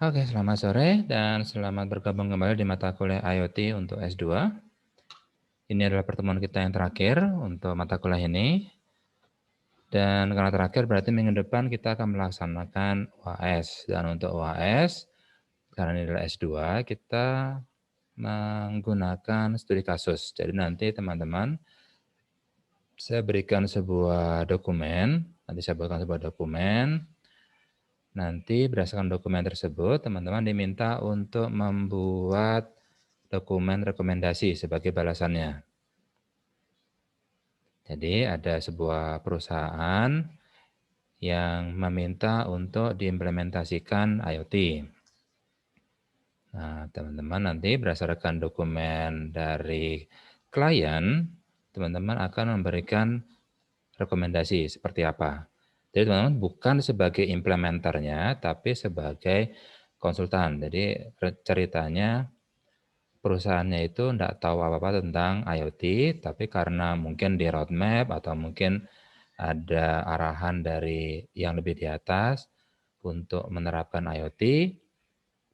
Oke, selamat sore dan selamat bergabung kembali di mata kuliah IoT untuk S2. Ini adalah pertemuan kita yang terakhir untuk mata kuliah ini. Dan karena terakhir berarti minggu depan kita akan melaksanakan UAS. Dan untuk UAS, karena ini adalah S2, kita menggunakan studi kasus. Jadi nanti teman-teman, saya berikan sebuah dokumen. Nanti berdasarkan dokumen tersebut, teman-teman diminta untuk membuat dokumen rekomendasi sebagai balasannya. Jadi ada sebuah perusahaan yang meminta untuk diimplementasikan IoT. Nah, teman-teman nanti berdasarkan dokumen dari klien, teman-teman akan memberikan rekomendasi seperti apa. Jadi teman-teman bukan sebagai implementernya, tapi sebagai konsultan. Jadi ceritanya perusahaannya itu tidak tahu apa-apa tentang IoT, tapi karena mungkin di roadmap atau mungkin ada arahan dari yang lebih di atas untuk menerapkan IoT,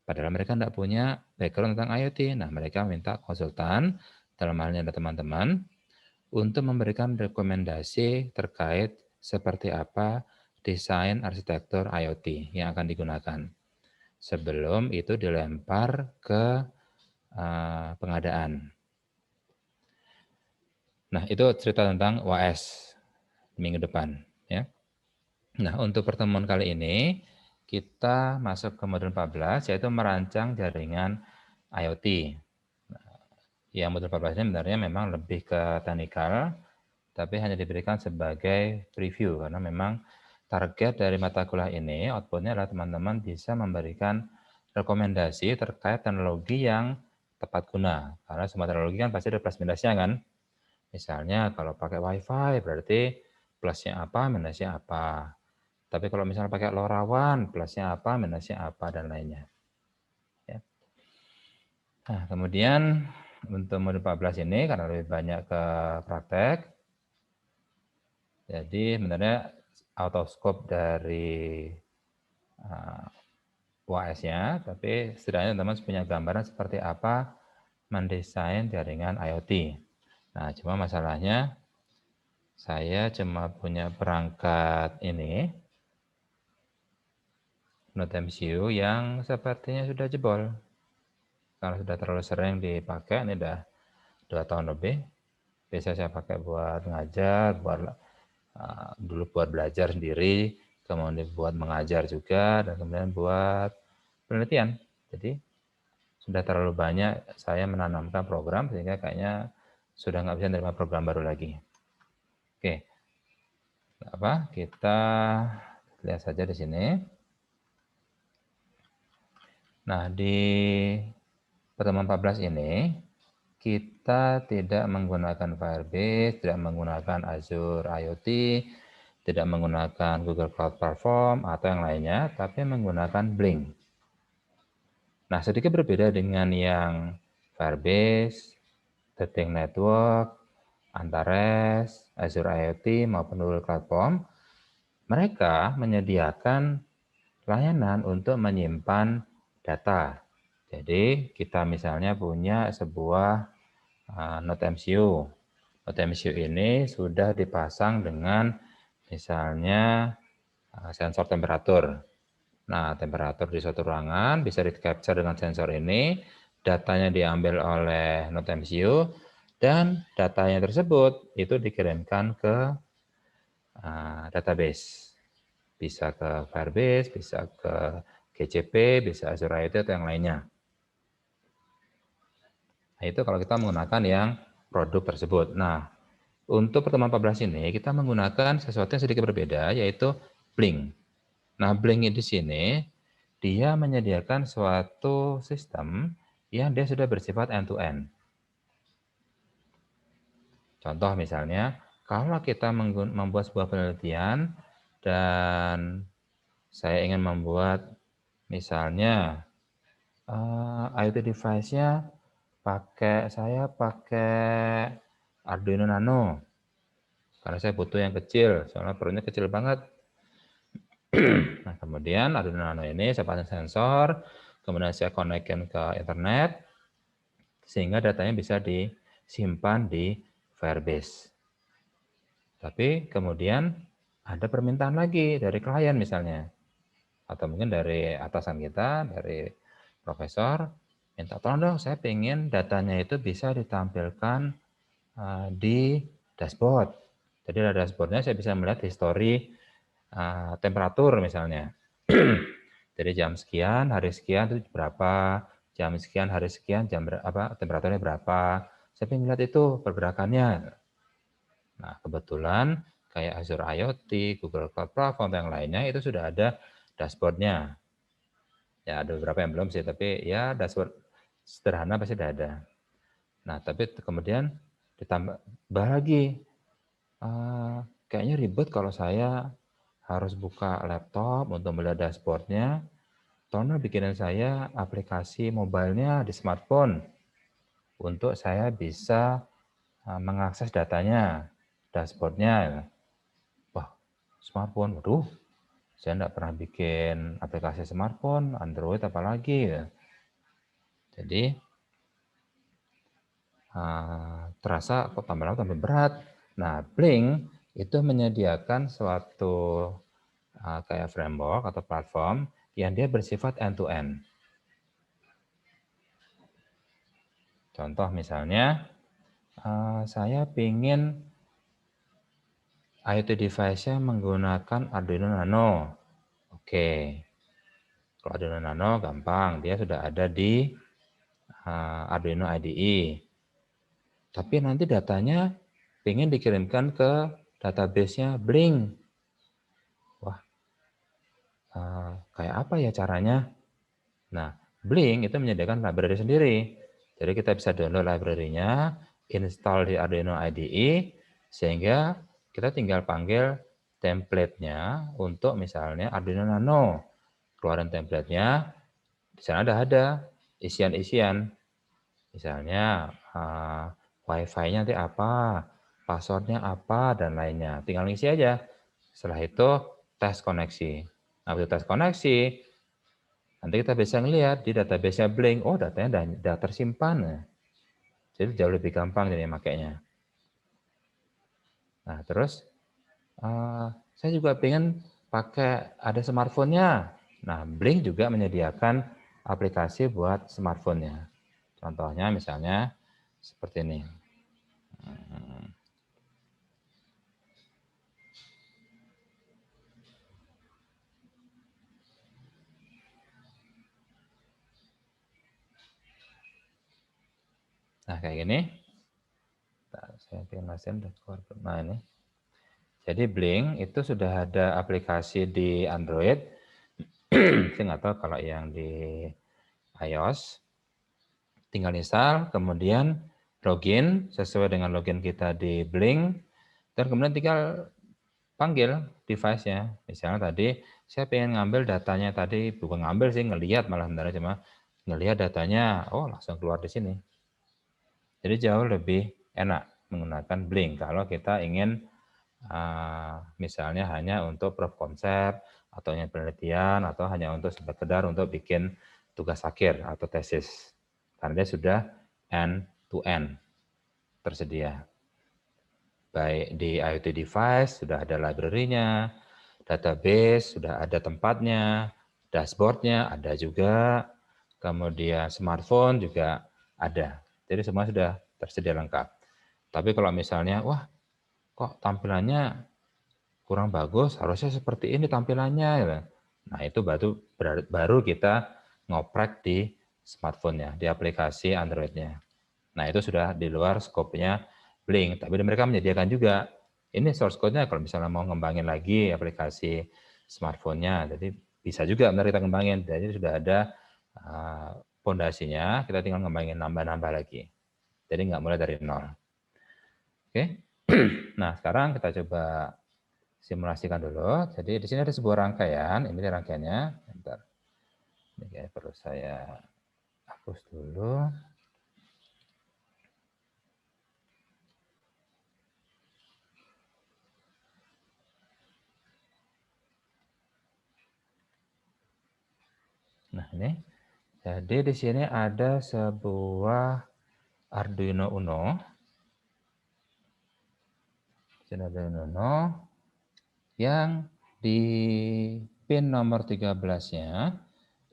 padahal mereka tidak punya background tentang IoT. Nah, mereka minta konsultan, dalam hal ini ada teman-teman, untuk memberikan rekomendasi terkait seperti apa desain arsitektur IoT yang akan digunakan. Sebelum itu dilempar ke pengadaan. Nah, itu cerita tentang UAS minggu depan. Ya. Nah, untuk pertemuan kali ini, kita masuk ke modul 14, yaitu merancang jaringan IoT. Yang modul 14 ini sebenarnya memang lebih ke teknikal, tapi hanya diberikan sebagai preview, karena memang target dari mata kuliah ini, outputnya adalah teman-teman bisa memberikan rekomendasi terkait teknologi yang tepat guna. Karena semua teknologi kan pasti ada plus minusnya kan. Misalnya kalau pakai WiFi berarti plusnya apa, minusnya apa. Tapi kalau misalnya pakai LoRaWAN, plusnya apa, minusnya apa, dan lainnya. Ya. Nah, kemudian untuk modul 14 ini karena lebih banyak ke praktek, jadi sebenarnya out of scope dari UAS-nya, tapi setidaknya teman-teman punya gambaran seperti apa mendesain jaringan IoT. Nah, cuma masalahnya saya cuma punya perangkat ini, Node MCU yang sepertinya sudah jebol. Karena sudah terlalu sering dipakai, ini udah 2 tahun lebih. Biasa saya pakai buat ngajar, dulu buat belajar sendiri, kemudian buat mengajar juga, dan kemudian buat penelitian. Jadi sudah terlalu banyak saya menanamkan program sehingga kayaknya sudah nggak bisa menerima program baru lagi. Oke, apa? Kita lihat saja di sini. Nah, di pertemuan 14 ini kita tidak menggunakan Firebase, tidak menggunakan Azure IoT, tidak menggunakan Google Cloud Platform atau yang lainnya, tapi menggunakan Blink. Nah, sedikit berbeda dengan yang Firebase, Detect Network, Antares, Azure IoT maupun Google Cloud Platform, mereka menyediakan layanan untuk menyimpan data. Jadi kita misalnya punya sebuah Node MCU. Node MCU ini sudah dipasang dengan misalnya sensor temperatur. Nah, temperatur di suatu ruangan bisa di-capture dengan sensor ini, datanya diambil oleh Node MCU, dan datanya tersebut itu dikirimkan ke database. Bisa ke Firebase, bisa ke GCP, bisa Azure IoT atau yang lainnya. Nah, itu kalau kita menggunakan yang produk tersebut. Nah, untuk pertemuan 14 ini kita menggunakan sesuatu yang sedikit berbeda, yaitu Blink. Nah, Blink di sini dia menyediakan suatu sistem yang dia sudah bersifat end-to-end. Contoh misalnya, kalau kita membuat sebuah penelitian dan saya ingin membuat misalnya IoT device-nya saya pakai Arduino Nano. Karena saya butuh yang kecil, soalnya perutnya kecil banget. Nah, kemudian Arduino Nano ini saya pasang sensor, kemudian saya konekkan ke internet, sehingga datanya bisa disimpan di Firebase. Tapi kemudian ada permintaan lagi dari klien misalnya, atau mungkin dari atasan kita, dari profesor, minta tolong dong saya pengen datanya itu bisa ditampilkan di dashboard. Jadi ada dashboardnya saya bisa melihat histori temperatur misalnya. Jadi jam sekian, hari sekian itu berapa, jam sekian, hari sekian, temperaturnya berapa. Saya pengen lihat itu pergerakannya. Nah, kebetulan kayak Azure IoT, Google Cloud Platform, yang lainnya itu sudah ada dashboard-nya. Ya, ada beberapa yang belum sih, tapi ya dashboard sederhana pasti sudah ada. Nah, tapi kemudian ditambah lagi, kayaknya ribet kalau saya harus buka laptop untuk melihat dashboard-nya. Tolong bikinin saya aplikasi mobile-nya di smartphone untuk saya bisa mengakses datanya, dashboard-nya. Wah, smartphone, waduh, saya enggak pernah bikin aplikasi smartphone, Android apalagi ya. Jadi terasa kok tambah lama tambah berat. Nah, Blink itu menyediakan suatu kayak framework atau platform yang dia bersifat end-to-end. Contoh misalnya, saya ingin IoT device-nya menggunakan Arduino Nano. Oke, kalau Arduino Nano gampang, dia sudah ada di Arduino IDE. Tapi nanti datanya ingin dikirimkan ke database-nya Blink. Wah, kayak apa ya caranya? Nah, Blink itu menyediakan library sendiri. Jadi kita bisa download library-nya, install di Arduino IDE, sehingga kita tinggal panggil template-nya untuk misalnya Arduino Nano. Keluaran template-nya, di sana ada isian-isian. Misalnya Wi-Fi-nya nanti apa, password-nya apa, dan lainnya. Tinggal ngisi aja. Setelah itu tes koneksi. Nah, begitu tes koneksi, nanti kita bisa ngelihat di database-nya Blink, oh datanya sudah tersimpan. Jadi jauh lebih gampang jadi makainya. Nah, terus saya juga pengen pakai ada smartphone-nya. Nah, Blink juga menyediakan aplikasi buat smartphone-nya. Contohnya misalnya seperti ini. Nah, kayak gini. Saya pindahin dashboard. Nah, ini. Jadi Blink itu sudah ada aplikasi di Android. Saya nggak tahu kalau yang di iOS. Tinggal install, kemudian login sesuai dengan login kita di Blink, dan kemudian tinggal panggil device-nya. Misalnya tadi saya pengen ngambil datanya tadi, bukan ngambil sih, ngelihat malah sebenarnya, cuma ngelihat datanya, oh langsung keluar di sini. Jadi jauh lebih enak menggunakan Blink kalau kita ingin misalnya hanya untuk proof concept, atau hanya penelitian, atau hanya untuk sekedar untuk bikin tugas akhir atau tesis. Karena dia sudah end-to-end tersedia. Baik di IoT device sudah ada library-nya, database sudah ada tempatnya, dashboard-nya ada juga, kemudian smartphone juga ada. Jadi semua sudah tersedia lengkap. Tapi kalau misalnya, wah kok tampilannya kurang bagus, harusnya seperti ini tampilannya. Nah, itu baru kita ngoprek di smartphone-nya, di aplikasi Android-nya. Nah, itu sudah di luar skopnya Blink, tapi mereka menyediakan juga. Ini source code-nya kalau misalnya mau ngembangin lagi aplikasi smartphone-nya, jadi bisa juga benar kita ngembangin. Jadi sudah ada fondasinya, kita tinggal ngembangin nambah-nambah lagi. Jadi nggak mulai dari nol. Oke, nah sekarang kita coba simulasikan dulu. Jadi di sini ada sebuah rangkaian, ini rangkaiannya. Bentar. Ini kayak perlu saya hapus dulu. Nah, ini. Jadi di sini ada sebuah Arduino Uno. Sini Arduino Uno yang di pin nomor 13-nya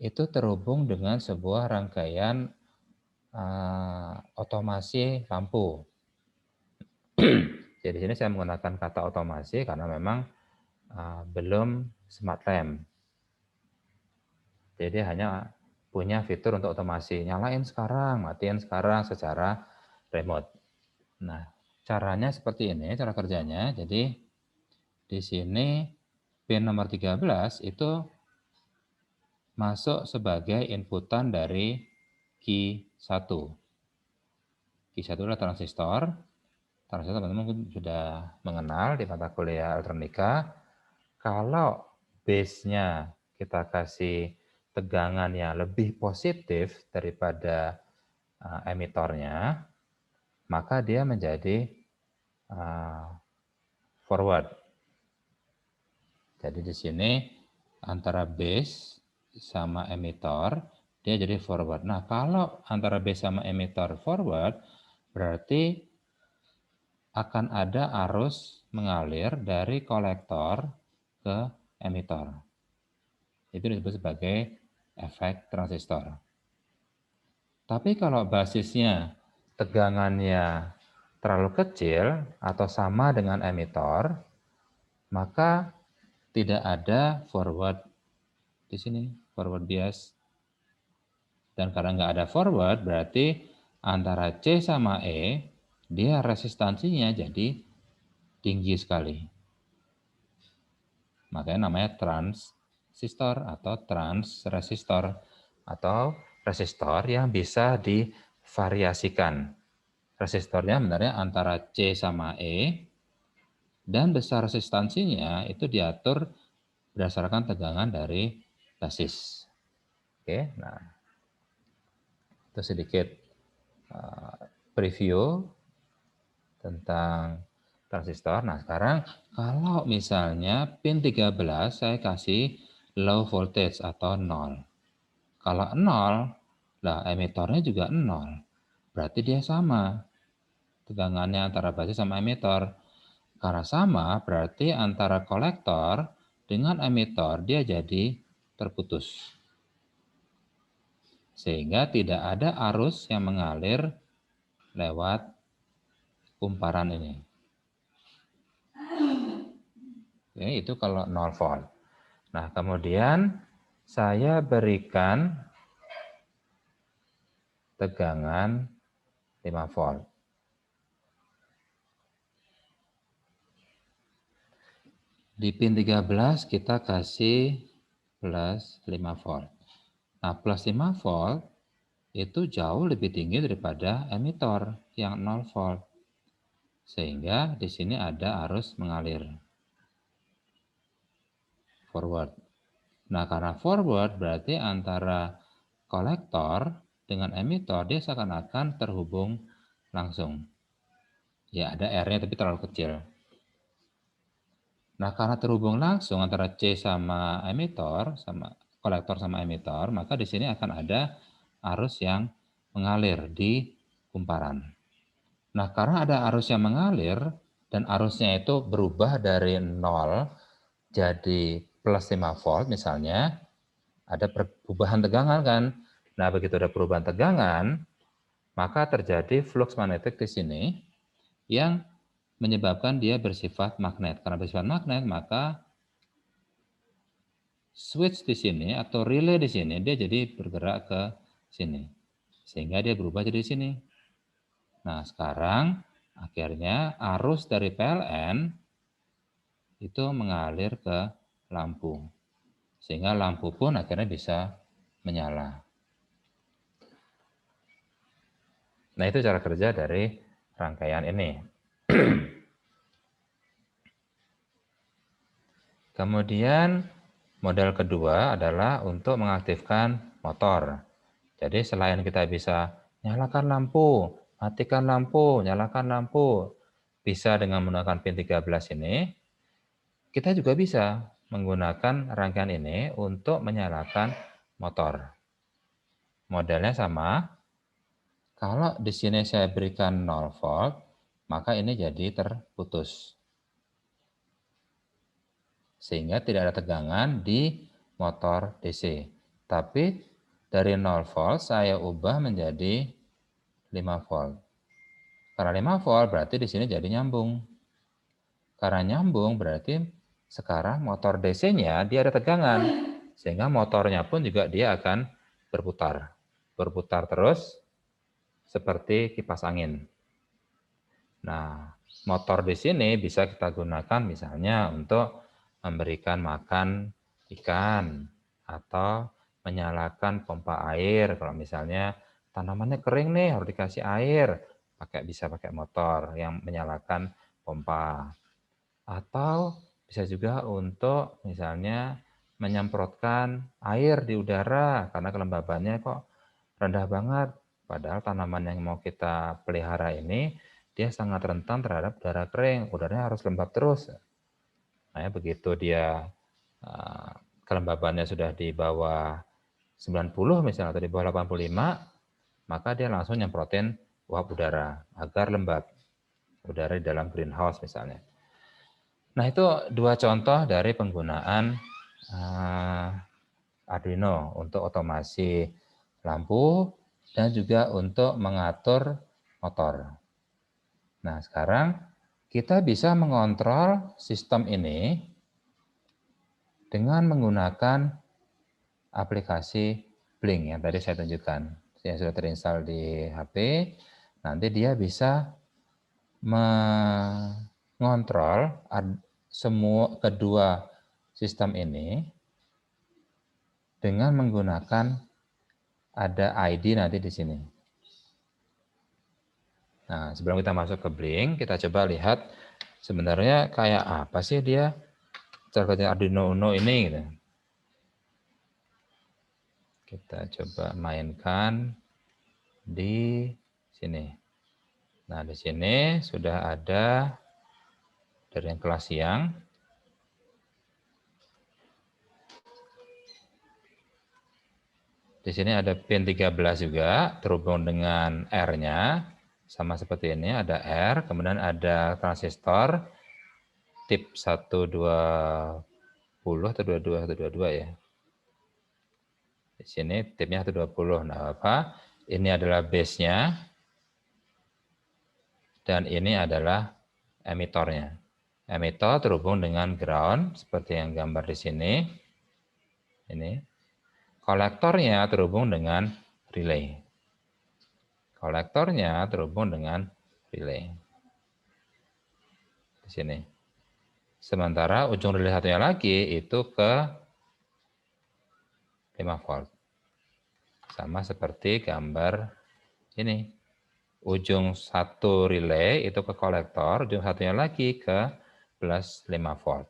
itu terhubung dengan sebuah rangkaian otomasi lampu. Jadi di sini saya menggunakan kata otomasi karena memang belum smart lamp. Jadi hanya punya fitur untuk otomasi, nyalain sekarang, matiin sekarang secara remote. Nah, caranya seperti ini, cara kerjanya. Jadi di sini pin nomor 13 itu masuk sebagai inputan dari Qi 1. Qi 1 adalah transistor. Transistor teman-teman sudah mengenal di mata kuliah elektronika. Kalau base-nya kita kasih tegangan yang lebih positif daripada emitornya, maka dia menjadi forward. Jadi di sini antara base sama emitor, dia jadi forward. Nah, kalau antara base sama emitor forward, berarti akan ada arus mengalir dari kolektor ke emitor. Itu disebut sebagai efek transistor. Tapi kalau basisnya tegangannya terlalu kecil atau sama dengan emitor, maka tidak ada forward di sini, forward bias. Dan karena nggak ada forward, berarti antara C sama E, dia resistansinya jadi tinggi sekali. Makanya namanya transistor atau transresistor, atau resistor yang bisa divariasikan. Resistornya sebenarnya antara C sama E, dan besar resistansinya itu diatur berdasarkan tegangan dari basis. Oke, nah itu sedikit preview tentang transistor. Nah, sekarang kalau misalnya pin 13 saya kasih low voltage atau 0. Kalau 0, lah emitornya juga 0. Berarti dia sama tegangannya antara basis sama emitor. Karena sama, berarti antara kolektor dengan emitor dia jadi terputus. Sehingga tidak ada arus yang mengalir lewat kumparan ini. Oke, itu kalau 0 volt. Nah, kemudian saya berikan tegangan 5 volt. Di pin 13 kita kasih plus 5 volt. Nah, plus 5 volt itu jauh lebih tinggi daripada emitor yang 0 volt. Sehingga di sini ada arus mengalir forward. Nah, karena forward berarti antara kolektor dengan emitor dia seakan-akan terhubung langsung. Ya, ada R-nya tapi terlalu kecil. Nah, karena terhubung langsung antara C sama emitor, sama kolektor sama emitor, maka di sini akan ada arus yang mengalir di kumparan. Nah, karena ada arus yang mengalir dan arusnya itu berubah dari 0 jadi plus 5 volt misalnya, ada perubahan tegangan kan. Nah, begitu ada perubahan tegangan, maka terjadi flux magnetik di sini yang menyebabkan dia bersifat magnet. Karena bersifat magnet, maka switch di sini atau relay di sini dia jadi bergerak ke sini. Sehingga dia berubah jadi sini. Nah, sekarang akhirnya arus dari PLN itu mengalir ke lampu. Sehingga lampu pun akhirnya bisa menyala. Nah, itu cara kerja dari rangkaian ini. Kemudian model kedua adalah untuk mengaktifkan motor. Jadi selain kita bisa nyalakan lampu, matikan lampu, nyalakan lampu, bisa dengan menggunakan pin 13 ini, kita juga bisa menggunakan rangkaian ini untuk menyalakan motor. Modelnya sama. Kalau di sini saya berikan 0 volt, maka ini jadi terputus. Sehingga tidak ada tegangan di motor DC. Tapi dari 0 volt saya ubah menjadi 5 volt. Karena 5 volt berarti di sini jadi nyambung. Karena nyambung berarti sekarang motor DC-nya dia ada tegangan. Sehingga motornya pun juga dia akan berputar. Berputar terus seperti kipas angin. Nah, motor di sini bisa kita gunakan misalnya untuk memberikan makan ikan atau menyalakan pompa air. Kalau misalnya tanamannya kering nih harus dikasih air, bisa pakai motor yang menyalakan pompa. Atau bisa juga untuk misalnya menyemprotkan air di udara karena kelembabannya kok rendah banget. Padahal tanaman yang mau kita pelihara ini dia sangat rentan terhadap udara kering. Udaranya harus lembab terus. Nah, begitu dia kelembabannya sudah di bawah 90 misalnya atau di bawah 85, maka dia langsung nyemprotin uap udara agar lembab. Udara di dalam greenhouse misalnya. Nah, itu dua contoh dari penggunaan Arduino untuk otomasi lampu dan juga untuk mengatur motor. Nah, sekarang kita bisa mengontrol sistem ini dengan menggunakan aplikasi Blink yang tadi saya tunjukkan. Yang sudah terinstall di HP, nanti dia bisa mengontrol semua kedua sistem ini dengan menggunakan ada ID nanti di sini. Nah, sebelum kita masuk ke Blink, kita coba lihat sebenarnya kayak apa sih dia cara kerja Arduino Uno ini gitu. Kita coba mainkan di sini. Nah, di sini sudah ada dari yang kelas siang. Di sini ada pin 13 juga terhubung dengan R-nya. Sama seperti ini, ada R, kemudian ada transistor tip 120 atau 22 atau 22 ya. Di sini tipnya 120. Nah, apa? Ini adalah base-nya dan ini adalah emitornya. Emitor terhubung dengan ground seperti yang gambar di sini. Ini. Kolektornya terhubung dengan relay. Kolektornya terhubung dengan relay. Di sini. Sementara ujung relay satunya lagi itu ke 5 volt. Sama seperti gambar ini. Ujung satu relay itu ke kolektor, ujung satunya lagi ke plus 5 volt.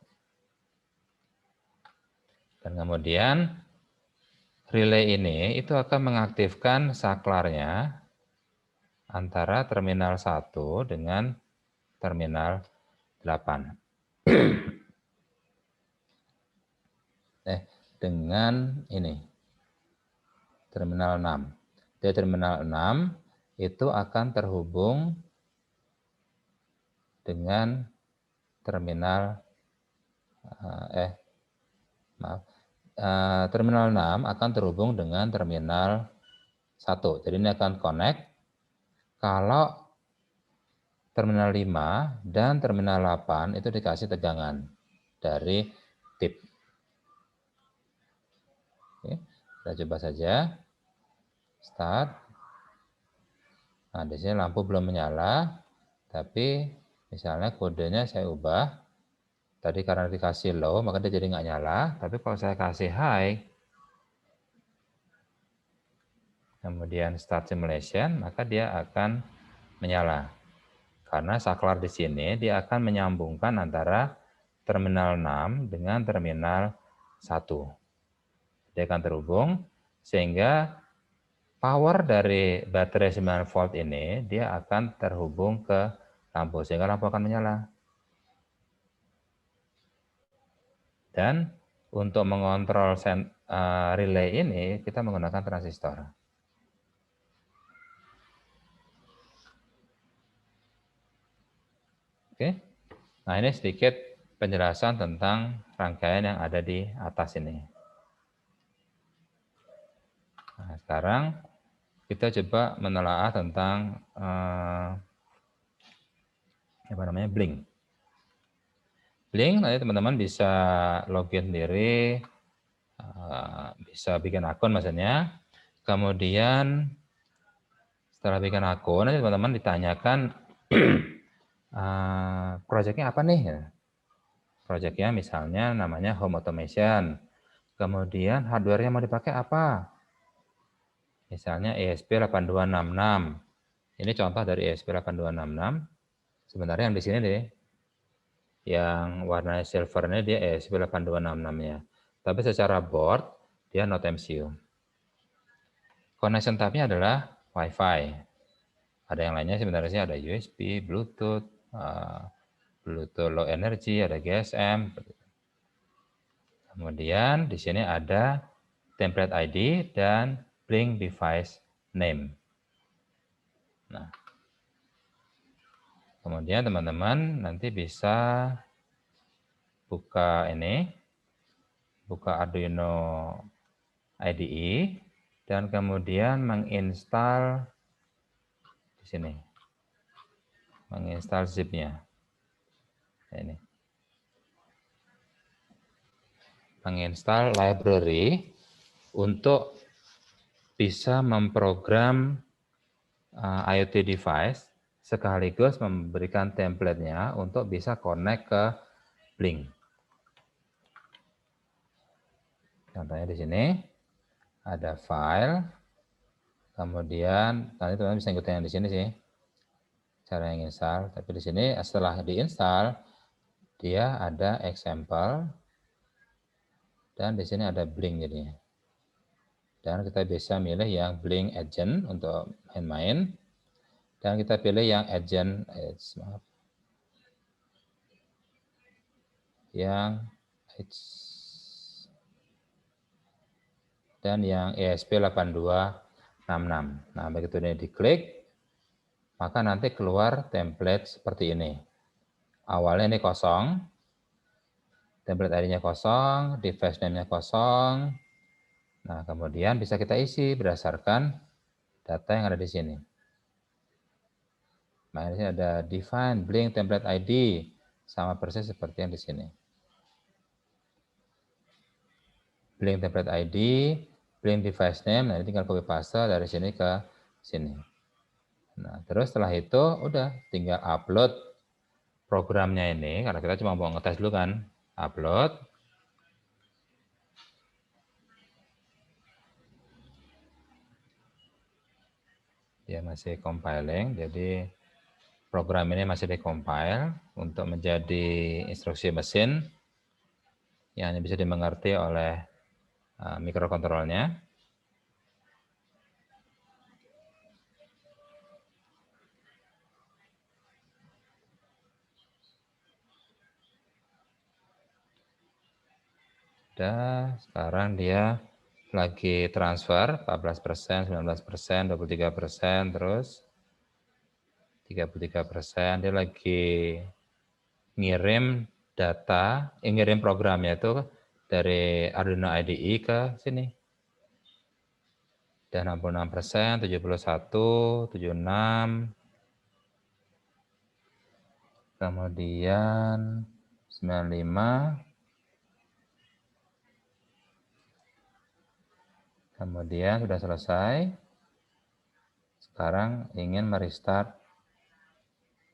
Dan kemudian relay ini itu akan mengaktifkan saklarnya antara terminal 1 dengan terminal 8. Dengan ini, terminal 6. Di terminal 6 itu akan terhubung dengan terminal terminal 6 akan terhubung dengan terminal 1. Jadi ini akan connect kalau terminal 5 dan terminal 8 itu dikasih tegangan dari tip. Oke, kita coba saja. Start. Nah, di sini lampu belum menyala, tapi misalnya kodenya saya ubah. Tadi karena dikasih low, maka dia jadi nggak nyala. Tapi kalau saya kasih high, kemudian start simulation, maka dia akan menyala. Karena saklar di sini dia akan menyambungkan antara terminal 6 dengan terminal 1. Dia akan terhubung sehingga power dari baterai 9 volt ini dia akan terhubung ke lampu sehingga lampu akan menyala. Dan untuk mengontrol relay ini kita menggunakan transistor. Oke. Nah, ini sedikit penjelasan tentang rangkaian yang ada di atas ini. Nah, sekarang kita coba menelaah tentang Blink. Blink, nanti teman-teman bisa login sendiri, bisa bikin akun maksudnya. Kemudian setelah bikin akun, nanti teman-teman ditanyakan projectnya apa nih? Projectnya misalnya namanya home automation. Kemudian hardware yang mau dipakai apa? Misalnya ESP8266. Ini contoh dari ESP8266. Sebenarnya yang di sini deh, yang warna silver ini dia ESP8266-nya. Tapi secara board, dia not MCU. Connection type-nya adalah Wi-Fi. Ada yang lainnya sebenarnya ada USB, Bluetooth, Bluetooth low energy, ada GSM. Kemudian di sini ada template ID dan Blink device name. Nah, kemudian teman-teman nanti bisa buka ini, buka Arduino IDE, dan kemudian menginstal di sini, menginstal zip-nya. Ini, menginstal library untuk bisa memprogram IoT device sekaligus memberikan template-nya untuk bisa connect ke Blink. Contohnya di sini ada file, kemudian nanti teman-teman bisa ikutin yang di sini sih, cara yang install. Tapi di sini setelah diinstal, dia ada example, dan di sini ada Blink jadinya. Dan kita bisa milih yang Blink Agent untuk main-main, dan kita pilih yang Agent, yang dan yang ESP8266. Nah, begitu ini diklik, maka nanti keluar template seperti ini. Awalnya ini kosong, template ID-nya kosong, device name-nya kosong. Nah, kemudian bisa kita isi berdasarkan data yang ada di sini. Nah, di sini ada define Blink template ID, sama persis seperti yang di sini. Blink template ID, Blink device name, nah ini tinggal copy paste dari sini ke sini. Nah, terus setelah itu udah tinggal upload programnya ini, karena kita cuma mau ngetes dulu kan, upload. Dia masih compiling, jadi program ini masih di-compile untuk menjadi instruksi mesin yang bisa dimengerti oleh mikrokontrolnya. Dan sekarang dia lagi transfer 14%, 19%, 23%, terus 33%. Dia lagi ngirim data, ngirim programnya itu dari Arduino IDE ke sini. Dan 66%, 71, 76, kemudian 95, kemudian sudah selesai. Sekarang ingin merestart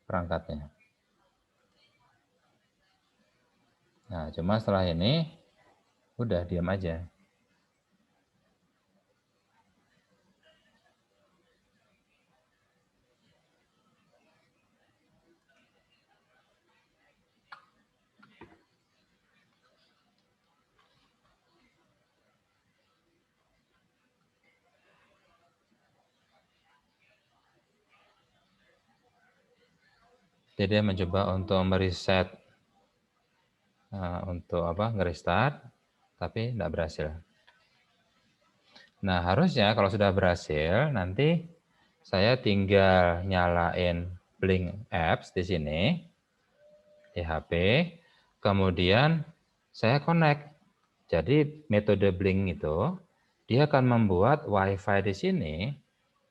perangkatnya. Nah, cuma setelah ini udah diam aja. Jadi dia mencoba untuk mereset, untuk ngerestart, tapi tidak berhasil. Nah, harusnya kalau sudah berhasil, nanti saya tinggal nyalain Blink Apps di sini, di HP, kemudian saya connect. Jadi metode Blink itu, dia akan membuat WiFi di sini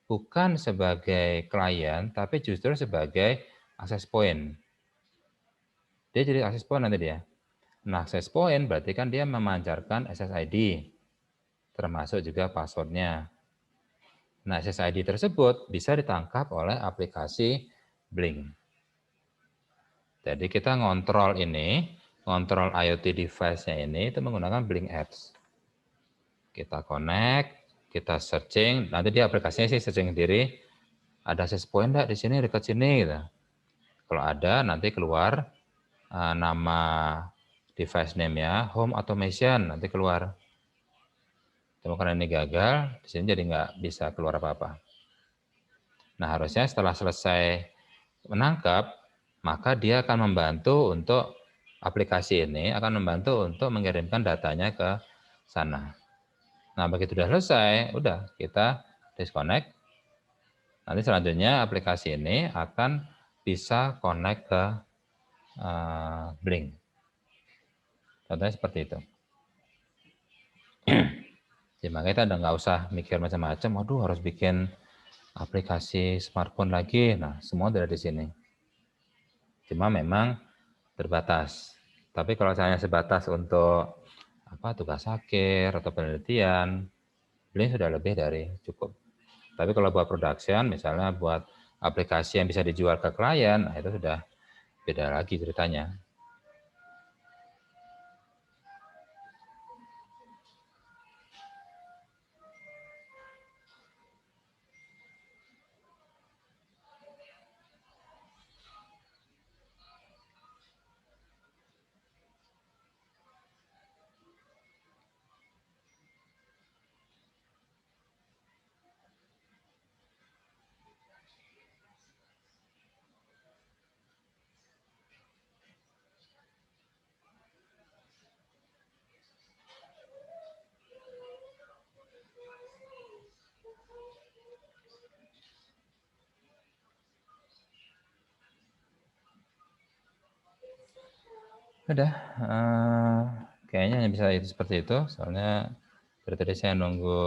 bukan sebagai klien, tapi justru sebagai access point. Dia jadi access point nanti dia. Nah, access point berarti kan dia memancarkan SSID, termasuk juga passwordnya. Nah, SSID tersebut bisa ditangkap oleh aplikasi Blink. Jadi kita ngontrol ini, ngontrol IoT device-nya ini itu menggunakan Blink Apps. Kita connect, kita searching, nanti dia aplikasinya sih searching sendiri, ada access point enggak di sini, dekat sini gitu. Kalau ada nanti keluar nama device name-nya, home automation, nanti keluar. Cuma karena ini gagal, di sini jadi nggak bisa keluar apa-apa. Nah, harusnya setelah selesai menangkap, maka dia akan membantu untuk aplikasi ini akan membantu untuk mengirimkan datanya ke sana. Nah, begitu sudah selesai, udah kita disconnect. Nanti selanjutnya aplikasi ini akan bisa connect ke Blink. Contohnya seperti itu. Jadi makanya kita nggak usah mikir macam-macam, waduh harus bikin aplikasi smartphone lagi. Nah, semua ada di sini. Cuma memang terbatas. Tapi kalau misalnya sebatas untuk tugas akhir atau penelitian, Blink sudah lebih dari cukup. Tapi kalau buat production, misalnya buat aplikasi yang bisa dijual ke klien, nah itu sudah beda lagi ceritanya. Udah, kayaknya hanya bisa itu seperti itu. Soalnya dari tadi saya nunggu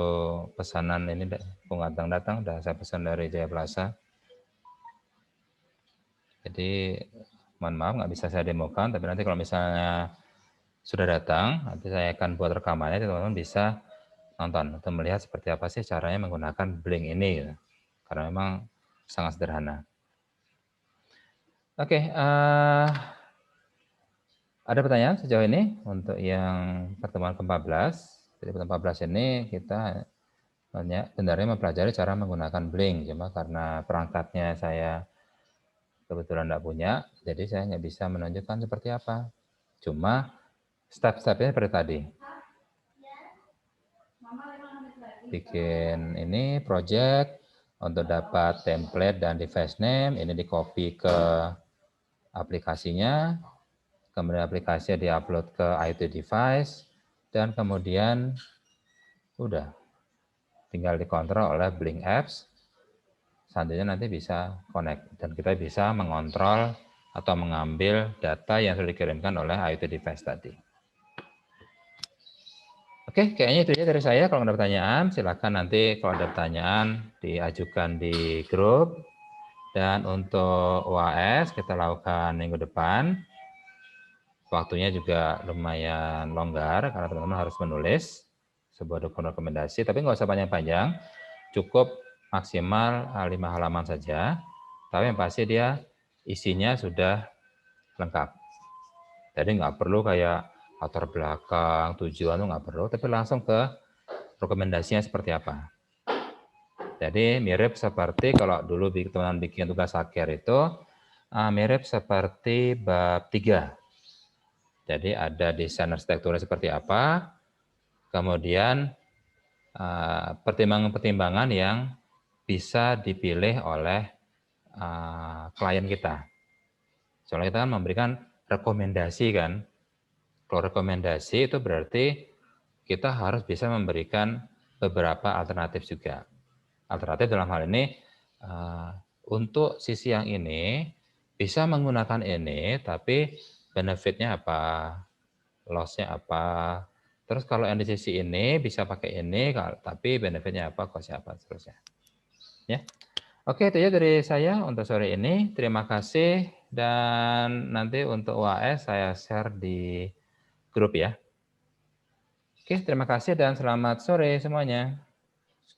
pesanan ini pengunjung datang, udah saya pesan dari Jaya Plaza. Jadi mohon maaf nggak bisa saya demokan, tapi nanti kalau misalnya sudah datang, nanti saya akan buat rekamannya, teman-teman bisa nonton atau melihat seperti apa sih caranya menggunakan Blink ini, gitu. Karena memang sangat sederhana. Oke, ada pertanyaan sejauh ini untuk yang pertemuan ke-14. Jadi pertemuan 14 ini kita sebenarnya mempelajari cara menggunakan Blink, cuma karena perangkatnya saya kebetulan tidak punya, jadi saya nggak bisa menunjukkan seperti apa. Cuma step-stepnya seperti tadi. Bikin ini project untuk dapat template dan device name, ini di copy ke aplikasinya, kemudian aplikasinya diupload ke IoT device, dan kemudian udah tinggal dikontrol oleh Blink Apps. Selanjutnya nanti bisa connect dan kita bisa mengontrol atau mengambil data yang sudah dikirimkan oleh IoT device tadi. Oke, kayaknya itu aja dari saya. Kalau ada pertanyaan, silakan nanti kalau ada pertanyaan diajukan di grup. Dan untuk UAS kita lakukan minggu depan. Waktunya juga lumayan longgar karena teman-teman harus menulis sebuah dokumen rekomendasi, tapi nggak usah panjang-panjang, cukup maksimal 5 halaman saja, tapi yang pasti dia isinya sudah lengkap. Jadi nggak perlu kayak latar belakang, tujuan itu nggak perlu, tapi langsung ke rekomendasinya seperti apa. Jadi mirip seperti kalau dulu teman-teman bikin tugas akhir itu, mirip seperti bab 3. Jadi ada desain arsitekturnya seperti apa, kemudian pertimbangan-pertimbangan yang bisa dipilih oleh klien kita. Soalnya kita kan memberikan rekomendasi kan. Kalau rekomendasi itu berarti kita harus bisa memberikan beberapa alternatif juga. Alternatif dalam hal ini, untuk sisi yang ini bisa menggunakan ini, tapi benefit-nya apa, loss-nya apa. Terus kalau yang di sisi ini bisa pakai ini, tapi benefit-nya apa, cost-nya apa, seterusnya. Ya. Oke, itu ya dari saya untuk sore ini. Terima kasih, dan nanti untuk UAS saya share di grup ya. Oke, terima kasih dan selamat sore semuanya.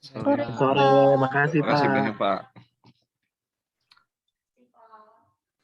Sore, makasih Makasih Pak. banyak Pak.